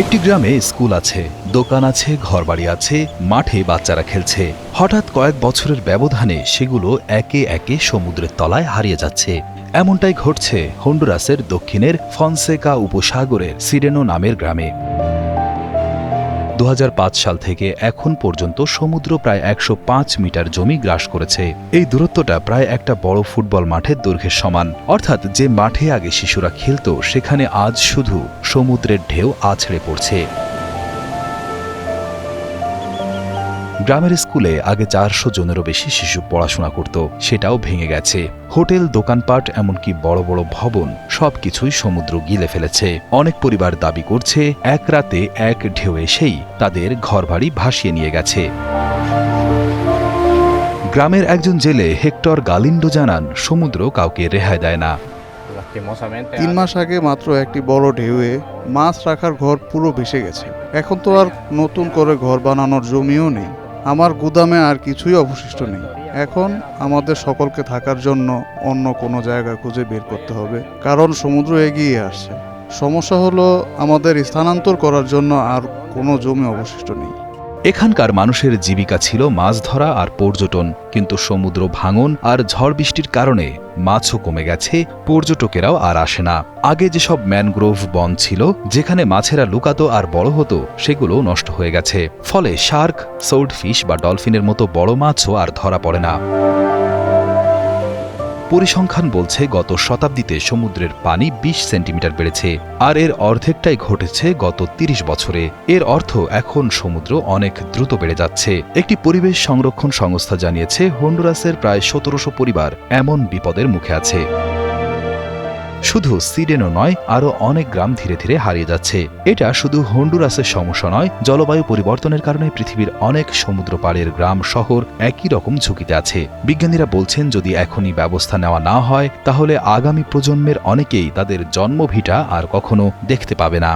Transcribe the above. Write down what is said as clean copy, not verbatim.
একটি গ্রামে স্কুল আছে, দোকান আছে, ঘরবাড়ি আছে, মাঠে বাচ্চারা খেলছে। হঠাৎ কয়েক বছরের ব্যবধানে সেগুলো একে একে সমুদ্রের তলায় হারিয়ে যাচ্ছে। এমনটাই ঘটছে হন্ডুরাসের দক্ষিণের ফনসেকা উপসাগরের সিরেনো নামের গ্রামে। 2005 সাল থেকে এখন পর্যন্ত সমুদ্র প্রায় 105 মিটার জমি গ্রাস করেছে। এই দূরত্বটা প্রায় একটা বড় ফুটবল মাঠের দৈর্ঘ্যের সমান। অর্থাৎ যে মাঠে আগে শিশুরা খেলতো সেখানে আজ শুধু সমুদ্রের ঢেউ আছড়ে পড়ছে। গ্রামের স্কুলে আগে 400 জনেরও বেশি শিশু পড়াশোনা করত, সেটাও ভেঙে গেছে। হোটেল, দোকানপাট, এমনকি বড় বড় ভবন সবকিছুই সমুদ্র গিলে ফেলেছে। অনেক পরিবার দাবি করছে এক রাতে এক ঢেউ এসেই তাদের ঘরবাড়ি ভাসিয়ে নিয়ে গেছে। গ্রামের একজন জেলে হেক্টর গালিন্ডো জানান, সমুদ্র কাউকে রেহাই দেয় না। 3 মাস আগে মাত্র একটি বড় ঢেউয়ে মাছ রাখার ঘর পুরো ভেসে গেছে। এখন তো আর নতুন করে ঘর বানানোর জমিও নেই। আমার গুদামে আর কিছুই অবশিষ্ট নেই। এখন আমাদের সকলকে থাকার জন্য অন্য কোনো জায়গা খুঁজে বের করতে হবে, কারণ সমুদ্র এগিয়ে আসছে। সমস্যা হলো আমাদের স্থানান্তর করার জন্য আর কোনো জমি অবশিষ্ট নেই। এখানকার মানুষের জীবিকা ছিল মাছ ধরা আর পর্যটন, কিন্তু সমুদ্র ভাঙন আর ঝড় বৃষ্টির কারণে মাছও কমে গেছে, পর্যটকেরাও আর আসে না। আগে যেসব ম্যানগ্রোভ বন ছিল, যেখানে মাছেরা লুকাতো আর বড় হতো, সেগুলো নষ্ট হয়ে গেছে। ফলে শার্ক, সোল্ডফিশ বা ডলফিনের মতো বড় মাছও আর ধরা পড়ে না। পরিসংখ্যান বলছে গত শতাব্দীতে সমুদ্রের পানি 20 সেন্টিমিটার বেড়েছে, আর এর অর্ধেকটাই ঘটেছে গত 30 বছরে। এর অর্থ এখন সমুদ্র অনেক দ্রুত বেড়ে যাচ্ছে। একটি পরিবেশ সংরক্ষণ সংস্থা জানিয়েছে হন্ডুরাসের প্রায় 1700 পরিবার এমন বিপদের মুখে আছে। শুধু সিরেনো নয়, আরও অনেক গ্রাম ধীরে ধীরে হারিয়ে যাচ্ছে। এটা শুধু হন্ডুরাসের সমস্যা নয়, জলবায়ু পরিবর্তনের কারণে পৃথিবীর অনেক সমুদ্র পাড়ের গ্রাম শহর একই রকম ঝুঁকিতে আছে। বিজ্ঞানীরা বলছেন, যদি এখনই ব্যবস্থা নেওয়া না হয় তাহলে আগামী প্রজন্মের অনেকেই তাদের জন্মভিটা আর কখনো দেখতে পাবে না।